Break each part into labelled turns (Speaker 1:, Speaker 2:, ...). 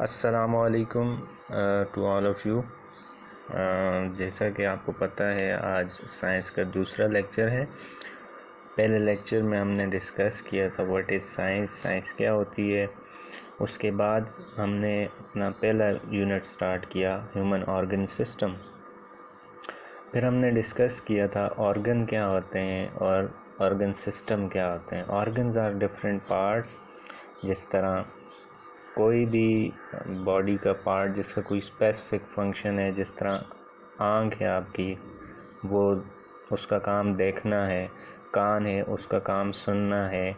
Speaker 1: अस्सलामुअलैकुम to all of you. जैसा कि आपको पता है, आज साइंस का दूसरा लेक्चर है। पहले लेक्चर में हमने डिस्कस किया था व्हाट इज़ साइंस, साइंस क्या होती है। उसके बाद हमने अपना पहला यूनिट स्टार्ट किया, ह्यूमन ऑर्गन सिस्टम। फिर हमने डिस्कस किया था ऑर्गन क्या होते हैं और ऑर्गन सिस्टम क्या होते हैं। Organs are different parts. जिस तरह कोई भी बॉडी का पार्ट जिसका कोई स्पेसिफिक फंक्शन है, जिस तरह आँख है आपकी, वो उसका काम देखना है, कान है उसका काम सुनना है,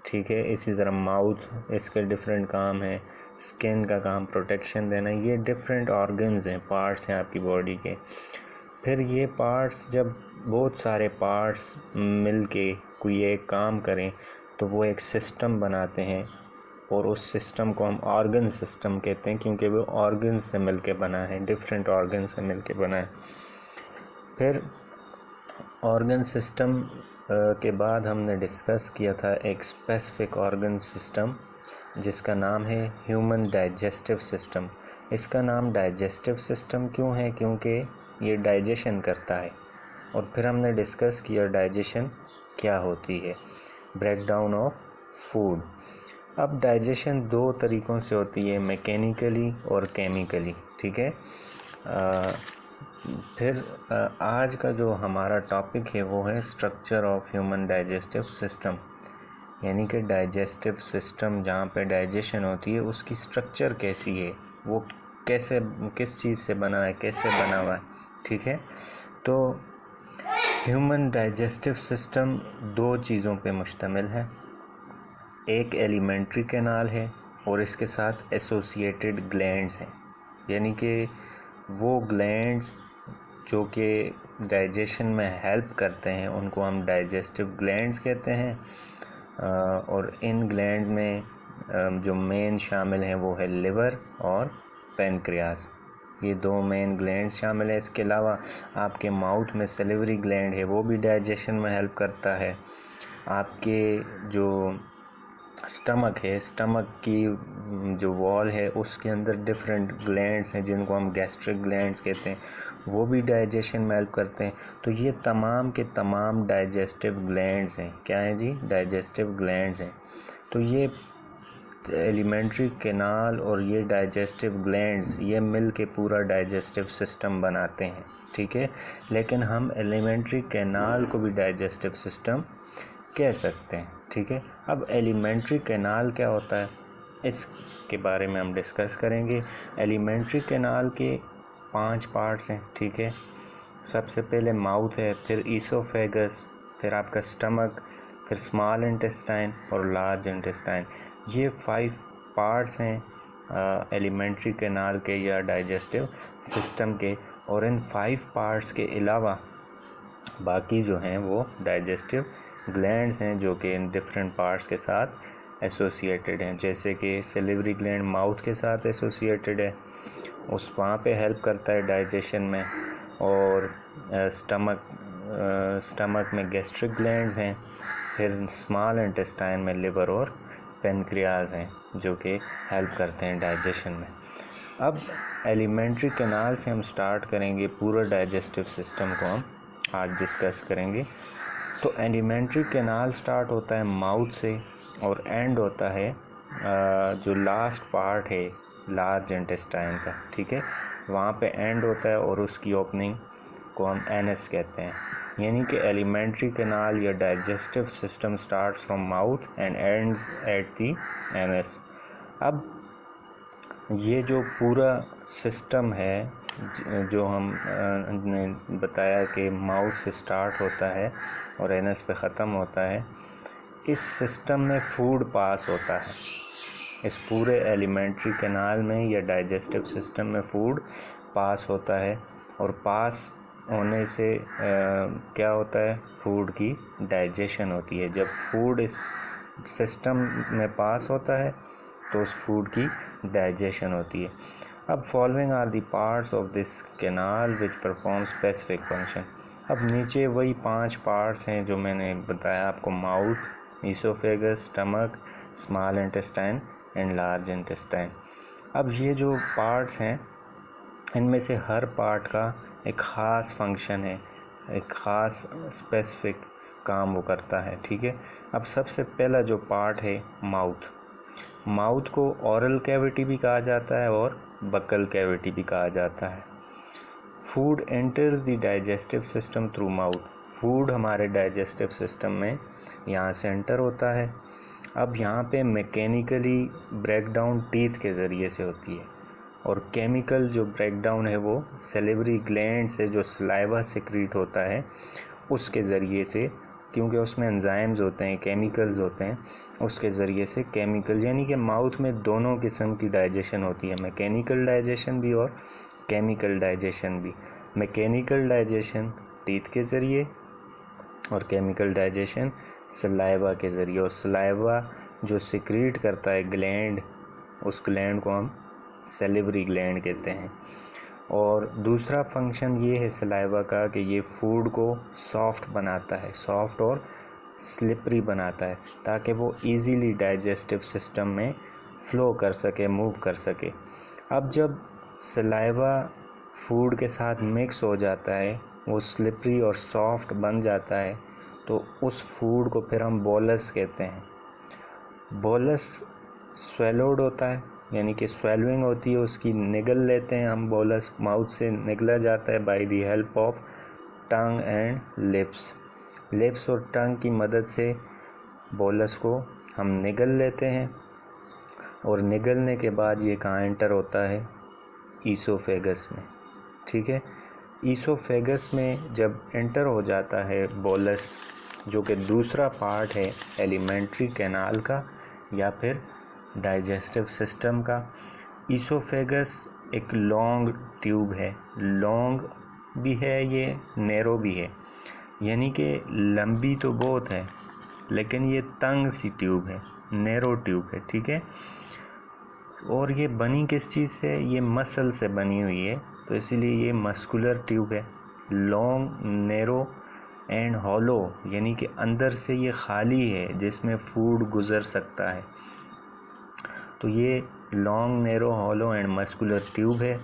Speaker 1: ठीक है। इसी तरह माउथ, इसके डिफरेंट काम है, स्किन का काम प्रोटेक्शन देना। ये डिफरेंट ऑर्गन्स हैं, पार्ट्स हैं आपकी बॉडी के। फिर ये पार्ट्स, जब बहुत सारे पार्ट्स मिल के कोई एक काम करें तो वो एक सिस्टम बनाते हैं, और उस सिस्टम को हम ऑर्गन सिस्टम कहते हैं, क्योंकि वो ऑर्गन से मिलके बना है, डिफरेंट ऑर्गन से मिलके बना है। फिर ऑर्गन सिस्टम के बाद हमने डिस्कस किया था एक स्पेसिफिक ऑर्गन सिस्टम जिसका नाम है ह्यूमन डाइजेस्टिव सिस्टम। इसका नाम डाइजेस्टिव सिस्टम क्यों है? क्योंकि ये डाइजेशन करता है। और फिर हमने डिस्कस किया डाइजेशन क्या होती है, ब्रेकडाउन ऑफ फूड। अब डाइजेशन दो तरीक़ों से होती है, मैकेनिकली और केमिकली, ठीक है। फिर आज का जो हमारा टॉपिक है वो है structure of human digestive system, यानी कि डाइजेस्टिव सिस्टम जहाँ पे डाइजेशन होती है उसकी स्ट्रक्चर कैसी है, वो कैसे, किस चीज़ से बना है, कैसे बना हुआ है, ठीक है। तो ह्यूमन डाइजेस्टिव सिस्टम दो चीज़ों पे मुश्तमिल है। एक एलिमेंट्री कैनाल है और इसके साथ एसोसिएटेड ग्लैंड्स हैं, यानी कि वो ग्लैंड्स जो कि डाइजेशन में हेल्प करते हैं उनको हम डाइजेस्टिव ग्लैंड्स कहते हैं। और इन ग्लैंड्स में जो मेन शामिल हैं वो है लिवर और पैनक्रियाज। ये दो मेन ग्लैंड्स शामिल है। इसके अलावा आपके माउथ में सलिवरी ग्लैंड है, वो भी डाइजेशन में हेल्प करता है। आपके जो स्टमक है, स्टमक की जो वॉल है उसके अंदर डिफरेंट ग्लैंड्स हैं जिनको हम गैस्ट्रिक ग्लैंड्स कहते हैं, वो भी डाइजेशन में हेल्प करते हैं। तो ये तमाम के तमाम डाइजेस्टिव ग्लैंड्स हैं। क्या है जी? डाइजेस्टिव ग्लैंड्स हैं। तो ये एलिमेंट्री कैनाल और ये डाइजेस्टिव ग्लैंड्स ये मिल के पूरा डाइजेस्टिव सिस्टम बनाते हैं, ठीक है। लेकिन हम एलिमेंट्री कैनाल को भी डाइजेस्टिव सिस्टम कह सकते हैं, ठीक है। अब एलिमेंट्री कैनाल क्या होता है, इसके बारे में हम डिस्कस करेंगे। एलिमेंट्री कैनाल के 5 पार्ट्स हैं, ठीक है। सबसे पहले माउथ है, फिर ईसोफेगस, फिर आपका स्टमक, फिर स्मॉल इंटेस्टाइन और लार्ज इंटेस्टाइन। ये 5 पार्ट्स हैं एलिमेंट्री कैनाल के या डाइजेस्टिव सिस्टम के। और इन 5 पार्ट्स के अलावा बाकी जो हैं वो डाइजेस्टिव ग्लैंड्स हैं जो कि इन डिफरेंट पार्ट्स के साथ एसोसिएटेड हैं। जैसे कि सलिवरी ग्लैंड माउथ के साथ एसोसिएटेड है, उस वहाँ पे हेल्प करता है डाइजेशन में। और स्टमक में गैस्ट्रिक ग्लैंड्स हैं। फिर स्मॉल इंटेस्टाइन में लिवर और पैनक्रियाज हैं जो कि हेल्प करते हैं डाइजेशन में। अब एलिमेंट्री कैनाल से हम स्टार्ट करेंगे, पूरा डाइजेस्टिव सिस्टम को हम आज डिस्कस करेंगे। तो एलिमेंट्री कैनाल स्टार्ट होता है माउथ से और एंड होता है जो लास्ट पार्ट है लार्ज इंटेस्टाइन का, ठीक है, वहाँ पे एंड होता है और उसकी ओपनिंग को हम एनस कहते हैं। यानी कि एलिमेंट्री कैनाल या digestive system starts from mouth and ends at the anus. अब ये जो पूरा सिस्टम है जो हम ने बताया कि माउथ से स्टार्ट होता है और एनस पे ख़त्म होता है, इस सिस्टम में फूड पास होता है। इस पूरे एलिमेंट्री कैनाल में या डाइजेस्टिव सिस्टम में फूड पास होता है, और पास होने से क्या होता है, फूड की डाइजेशन होती है। जब फूड इस सिस्टम में पास होता है तो उस फूड की डाइजेशन होती है। अब following are the parts of this canal which perform specific function. अब नीचे वही 5 पार्ट्स हैं जो मैंने बताया आपको, mouth, oesophagus, stomach, small intestine and large intestine. अब ये जो पार्ट्स हैं इनमें से हर पार्ट का एक ख़ास फंक्शन है, एक ख़ास स्पेसिफिक काम वो करता है, ठीक है। अब सबसे पहला जो पार्ट है माउथ को ओरल कैविटी भी कहा जाता है और बकल कैविटी भी कहा जाता है। Food enters the digestive system through mouth. Food हमारे डाइजेस्टिव सिस्टम में यहाँ से एंटर होता है। अब यहाँ पे मैकेनिकली ब्रेकडाउन टीथ के ज़रिए से होती है और केमिकल जो ब्रेकडाउन है वो सैलिवरी ग्लैंड से जो सलाइवा सिक्रीट होता है उसके ज़रिए से, क्योंकि उसमें एंजाइम्स होते हैं, केमिकल्स होते हैं, उसके ज़रिए से केमिकल, यानी कि माउथ में दोनों किस्म की डाइजेशन होती है, मैकेनिकल डाइजेशन भी और केमिकल डाइजेशन भी। मैकेनिकल डाइजेशन टीथ के ज़रिए और केमिकल डाइजेशन सलाइवा के ज़रिए। और सलाइवा जो सिक्रीट करता है ग्लैंड, उस ग्लैंड को हम सैलिवरी ग्लैंड कहते हैं। और दूसरा फंक्शन ये है सलाइवा का कि ये फूड को सॉफ्ट बनाता है, सॉफ्ट और स्लिपरी बनाता है, ताकि वो इजीली डाइजेस्टिव सिस्टम में फ़्लो कर सके, मूव कर सके। अब जब सलाइवा फूड के साथ मिक्स हो जाता है, वो स्लिपरी और सॉफ्ट बन जाता है, तो उस फूड को फिर हम बोलस कहते हैं। बोलस स्वेलोड होता है, यानी कि स्वेलविंग होती है, उसकी निगल लेते हैं हम, बोलस माउथ से निगला जाता है by the help of tongue and lips और टंग की मदद से बोलस को हम निगल लेते हैं। और निगलने के बाद ये कहाँ एंटर होता है? ईसोफेगस में, ठीक है। ईसोफेगस में जब एंटर हो जाता है बोलस, जो कि दूसरा पार्ट है एलिमेंट्री कैनाल का या फिर डाइजेस्टिव सिस्टम का। ईसोफेगस एक लॉन्ग ट्यूब है, लॉन्ग भी है ये, नैरो भी है, यानी कि लंबी तो बहुत है लेकिन ये तंग सी ट्यूब है, नैरो ट्यूब है, ठीक है। और ये बनी किस चीज़ से? ये मसल से बनी हुई है, तो इसीलिए ये मस्कुलर ट्यूब है। लॉन्ग, नैरो एंड हॉलो, यानी कि अंदर से ये खाली है जिसमें फूड गुज़र सकता है। तो ये long, narrow, hollow and muscular tube है।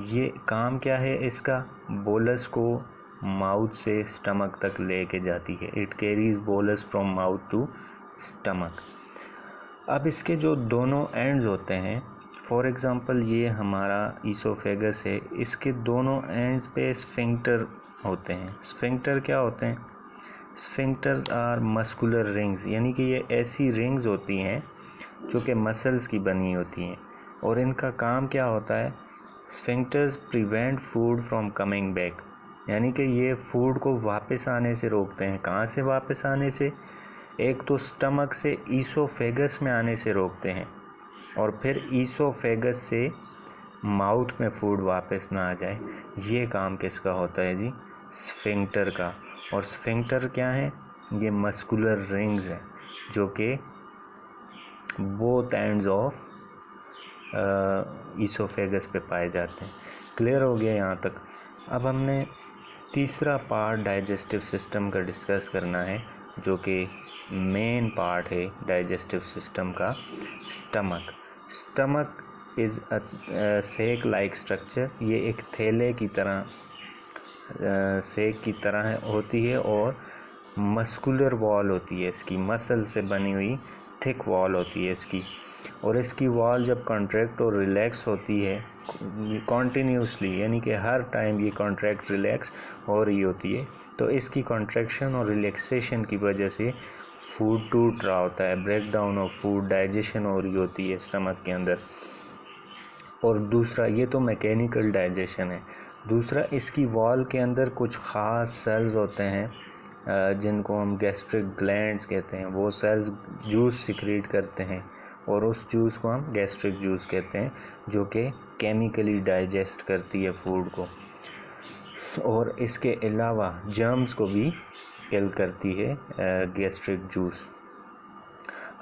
Speaker 1: ये काम क्या है इसका? बोलस को माउथ से स्टमक तक लेके जाती है। It carries bolus from mouth to stomach. अब इसके जो दोनों एंड्स होते हैं, फॉर एग्ज़ाम्पल ये हमारा ईसोफेगस है, इसके दोनों एंड्स पे स्फिंक्टर होते हैं। स्फिंक्टर क्या होते हैं? स्फिंक्टर आर मस्कुलर रिंग्स, यानी कि ये ऐसी रिंग्स होती हैं जो कि मसल्स की बनी होती हैं। और इनका काम क्या होता है? Sphincters prevent food from coming back, यानी कि ये फूड को वापस आने से रोकते हैं। कहाँ से वापस आने से? एक तो स्टमक से ईसोफेगस में आने से रोकते हैं, और फिर ईसोफेगस से माउथ में फूड वापस ना आ जाए। ये काम किसका होता है जी? स्फिंक्टर का। और स्फिंक्टर क्या है? ये मस्कुलर रिंग्स हैं जो कि बोथ एंड्स ऑफ ईसोफेगस पे पाए जाते हैं। क्लियर हो गया यहाँ तक? अब हमने तीसरा पार्ट डाइजेस्टिव सिस्टम का डिस्कस करना है, जो कि मेन पार्ट है डाइजेस्टिव सिस्टम का, stomach. Stomach is a sac like structure. ये एक थैले की तरह, सेक की तरह होती है और मस्कुलर वॉल होती है इसकी, मसल से बनी हुई थिक वॉल होती है इसकी। और इसकी वॉल जब कॉन्ट्रैक्ट और रिलैक्स होती है कॉन्टीन्यूसली, यानी कि हर टाइम ये कॉन्ट्रैक्ट रिलैक्स हो रही होती है, तो इसकी कॉन्ट्रैक्शन और रिलैक्सेशन की वजह से फूड टूट रहा होता है, break down of food, digestion हो रही होती है स्टमक के अंदर। और दूसरा, ये तो मैकेनिकल डाइजेशन है। दूसरा, इसकी वॉल के अंदर कुछ ख़ास सेल्स होते हैं जिनको हम गैस्ट्रिक ग्लैंड्स कहते हैं। वो सेल्स जूस सिक्रीट करते हैं और उस जूस को हम गैस्ट्रिक जूस कहते हैं, जो कि केमिकली डाइजेस्ट करती है फूड को, और इसके अलावा जर्म्स को भी किल करती है गैस्ट्रिक जूस।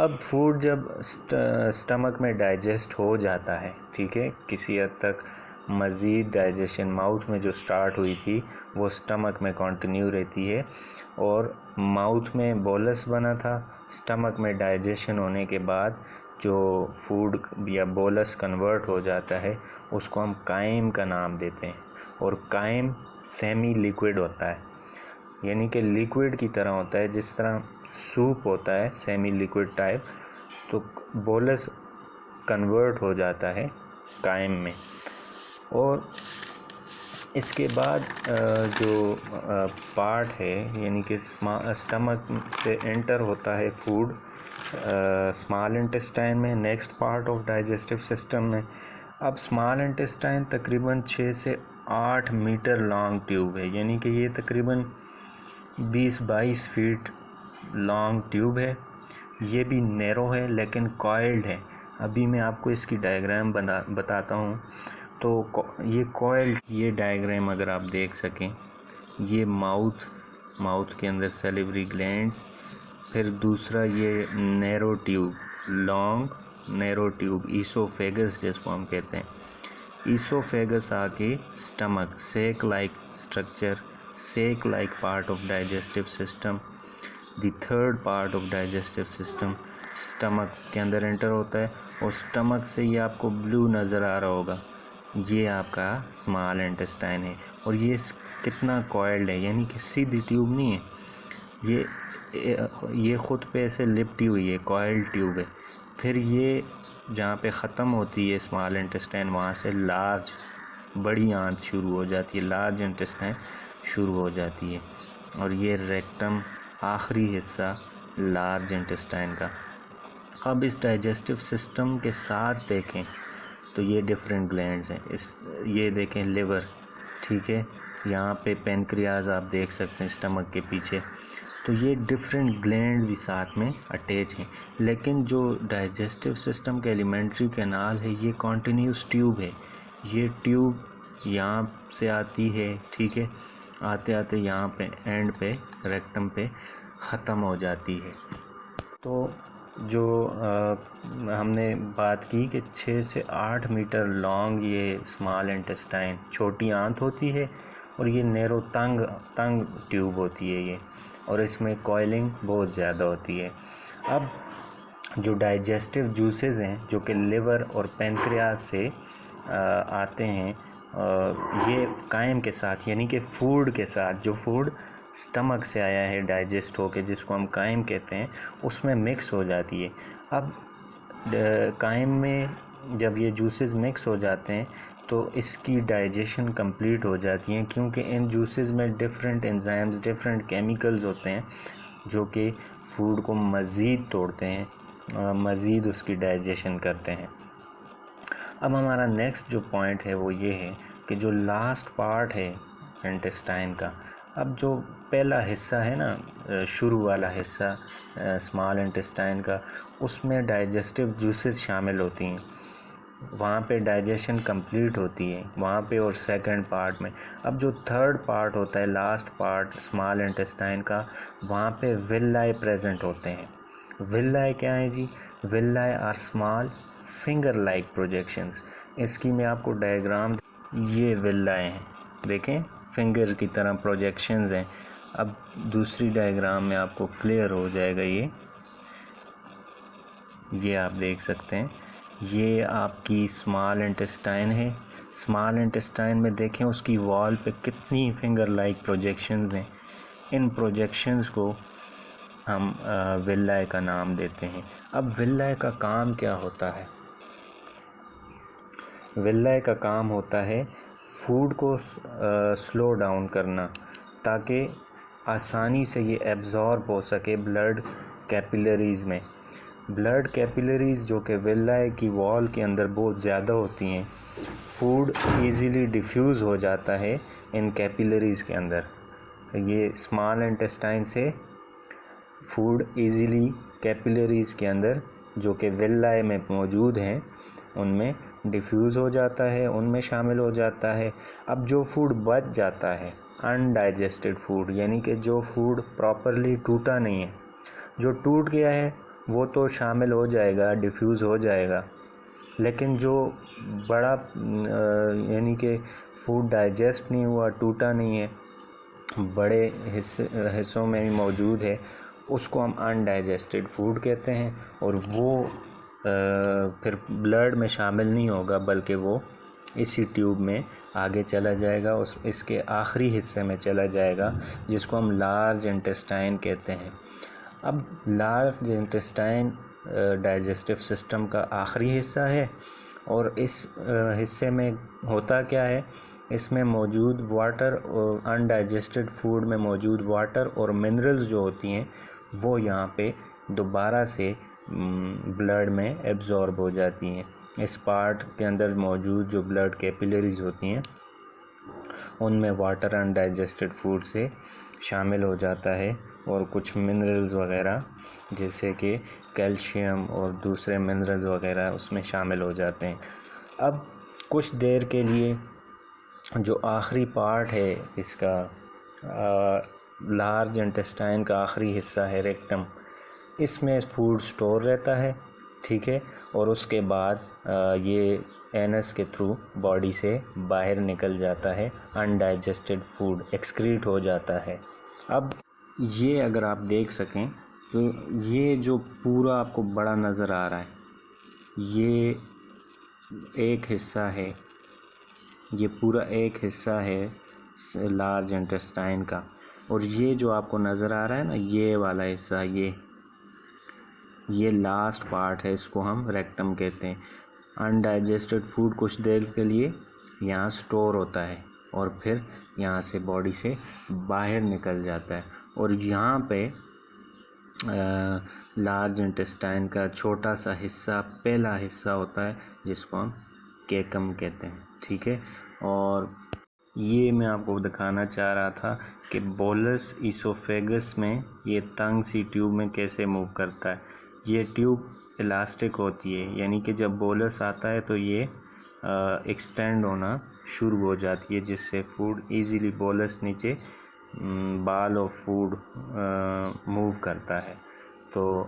Speaker 1: अब फूड जब स्टमक में डाइजेस्ट हो जाता है, ठीक है, किसी हद तक मज़ीद डाइजेशन माउथ में जो स्टार्ट हुई थी वो स्टमक में कंटिन्यू रहती है। और माउथ में बोलस बना था, स्टमक में डाइजेशन होने के बाद जो फूड या बोलस कन्वर्ट हो जाता है उसको हम काइम का नाम देते हैं। और काइम सेमी लिक्विड होता है, यानी कि लिक्विड की तरह होता है, जिस तरह सूप होता है सेमी लिक्विड टाइप, तो बोलस कन्वर्ट हो जाता है काइम में। और इसके बाद जो पार्ट है, यानी कि स्टमक से एंटर होता है फूड स्मॉल इंटेस्टाइन में, next part of digestive system में। अब स्मॉल इंटेस्टाइन तकरीबन 6 से 8 मीटर लॉन्ग ट्यूब है, यानी कि ये तकरीबन 20-22 फीट लॉन्ग ट्यूब है। ये भी नैरो है लेकिन कॉइल्ड है। अभी मैं आपको इसकी डायग्राम बताता हूँ। तो ये कॉइल्ड, ये डायग्राम अगर आप देख सकें, ये माउथ के अंदर सैलिवरी ग्लैंड्स, फिर दूसरा ये narrow tube, long narrow tube, oesophagus जिसको हम कहते हैं। ईसोफेगस आके stomach, sac like structure, sac like part of digestive system. The third part of digestive system stomach के अंदर एंटर होता है, और स्टमक से ये आपको ब्लू नज़र आ रहा होगा, ये आपका स्मॉल इंटेस्टाइन है। और ये कितना कॉइल्ड है, यानी कि सीधी ट्यूब नहीं है, ये ख़ुद पे ऐसे लिपटी हुई है, कॉइल्ड ट्यूब है। फिर ये जहाँ पे ख़त्म होती है स्मॉल इंटेस्टाइन, वहाँ से लार्ज, बड़ी आंत शुरू हो जाती है, लार्ज इंटेस्टाइन शुरू हो जाती है। और ये रेक्टम आखिरी हिस्सा लार्ज इंटेस्टाइन का। अब इस डाइजेस्टिव सिस्टम के साथ देखें तो ये डिफरेंट ग्लैंड्स हैं। ये देखें लिवर, ठीक है, यहाँ पे पेनक्रियाज आप देख सकते हैं स्टमक के पीछे। तो ये डिफरेंट ग्लैंड्स भी साथ में अटैच हैं। लेकिन जो डाइजेस्टिव सिस्टम के एलिमेंट्री कैनाल है, ये कॉन्टिन्यूस ट्यूब है। ये ट्यूब यहाँ से आती है, ठीक है, आते आते यहाँ पे एंड पे रेक्टम पे ख़त्म हो जाती है। तो जो हमने बात की कि 6 से 8 मीटर लॉन्ग ये स्मॉल इंटेस्टाइन, छोटी आंत होती है, और ये नैरो तंग ट्यूब होती है ये, और इसमें कॉइलिंग बहुत ज़्यादा होती है। अब जो डाइजेस्टिव जूसेस हैं जो कि लिवर और पेनक्रियाज से आते हैं, ये काइम के साथ, यानी कि फूड के साथ, जो फूड स्टमक से आया है डाइजेस्ट होके, जिसको हम काइम कहते हैं, उसमें मिक्स हो जाती है। अब काइम में जब ये जूसेस मिक्स हो जाते हैं तो इसकी डाइजेशन कंप्लीट हो जाती है, क्योंकि इन जूसेस में डिफरेंट एंजाइम्स, डिफरेंट केमिकल्स होते हैं जो कि फूड को मज़ीद तोड़ते हैं, मज़ीद उसकी डाइजेशन करते हैं। अब हमारा नेक्स्ट जो पॉइंट है वो ये है कि जो लास्ट पार्ट है इंटेस्टाइन का, अब जो पहला हिस्सा है ना, शुरू वाला हिस्सा स्मॉल इंटेस्टाइन का, उसमें डाइजेस्टिव जूसेस शामिल होती हैं, वहाँ पे डाइजेशन कंप्लीट होती है वहाँ पे, और सेकंड पार्ट में। अब जो थर्ड पार्ट होता है, लास्ट पार्ट स्मॉल इंटेस्टाइन का, वहाँ पे विलाई प्रेजेंट होते हैं। विलाई क्या है जी? Villi are small finger like projections. इसकी मैं आपको डायग्राम, ये विलाई हैं, देखें फिंगर की तरह प्रोजेक्शंस हैं। अब दूसरी डायग्राम में आपको क्लियर हो जाएगा। ये आप देख सकते हैं, ये आपकी स्मॉल इंटेस्टाइन है। स्मॉल इंटेस्टाइन में देखें उसकी वॉल पे कितनी फिंगर लाइक प्रोजेक्शंस हैं। इन प्रोजेक्शंस को हम विलाई का नाम देते हैं। अब विलाई का काम क्या होता है? विलाई का काम होता है फूड को स्लो डाउन करना, ताकि आसानी से ये एब्ज़ॉर्ब हो सके ब्लड कैपिलरीज़ में। ब्लड कैपिलरीज़ जो कि विलाई की वॉल के अंदर बहुत ज़्यादा होती हैं, फूड इजीली डिफ्यूज़ हो जाता है इन कैपिलरीज़ के अंदर। ये स्मॉल इंटेस्टाइन से फूड इजीली कैपिलरीज़ के अंदर जो कि विलाई में मौजूद हैं उनमें डिफ्यूज़ हो जाता है, उनमें शामिल हो जाता है। अब जो फूड बच जाता है, अनडाइजेस्टेड फूड, यानी कि जो फूड प्रॉपरली टूटा नहीं है, जो टूट गया है वो तो शामिल हो जाएगा, डिफ्यूज़ हो जाएगा, लेकिन जो बड़ा यानी कि फूड डाइजेस्ट नहीं हुआ, टूटा नहीं है, बड़े हिस्सों में भी मौजूद है, उसको हम अनडाइजेस्टेड फूड कहते हैं। और वो फिर ब्लड में शामिल नहीं होगा, बल्कि वो इसी ट्यूब में आगे चला जाएगा, उस इसके आखिरी हिस्से में चला जाएगा, जिसको हम लार्ज इंटेस्टाइन कहते हैं। अब लार्ज इंटेस्टाइन डाइजेस्टिव सिस्टम का आखिरी हिस्सा है, और इस हिस्से में होता क्या है, इसमें मौजूद वाटर और अनडाइजेस्टेड फूड में मौजूद वाटर और मिनरल्स जो होती हैं वो यहाँ पे दोबारा से ब्लड में एब्जॉर्ब हो जाती हैं। इस पार्ट के अंदर मौजूद जो ब्लड कैपिलरीज होती हैं उनमें वाटर अनडाइजेस्टेड फूड से शामिल हो जाता है, और कुछ मिनरल्स वगैरह जैसे कि कैल्शियम और दूसरे मिनरल्स वगैरह उसमें शामिल हो जाते हैं। अब कुछ देर के लिए जो आखिरी पार्ट है इसका, लार्ज इंटेस्टाइन का आखिरी हिस्सा है रेक्टम, इसमें फूड स्टोर रहता है, ठीक है, और उसके बाद ये एनस के थ्रू बॉडी से बाहर निकल जाता है, अनडाइजेस्टेड फूड एक्सक्रीट हो जाता है। अब ये अगर आप देख सकें तो ये जो पूरा आपको बड़ा नज़र आ रहा है, ये एक हिस्सा है, ये पूरा एक हिस्सा है लार्ज इंटेस्टाइन का, और ये जो आपको नज़र आ रहा है ना, ये वाला हिस्सा, ये लास्ट पार्ट है, इसको हम रेक्टम कहते हैं। अनडाइजेस्टेड फूड कुछ देर के लिए यहाँ स्टोर होता है और फिर यहाँ से बॉडी से बाहर निकल जाता है, और यहाँ पे लार्ज इंटेस्टाइन का छोटा सा हिस्सा, पहला हिस्सा होता है जिसको हम केकम कहते हैं, ठीक है। और ये मैं आपको दिखाना चाह रहा था कि बोलस इसोफेगस में ये तंग सी ट्यूब में कैसे मूव करता है। ये ट्यूब इलास्टिक होती है, यानी कि जब बोलस आता है तो ये एक्सटेंड होना शुरू हो जाती है, जिससे फूड इजीली बोलस नीचे बाल ऑफ फूड मूव करता है। तो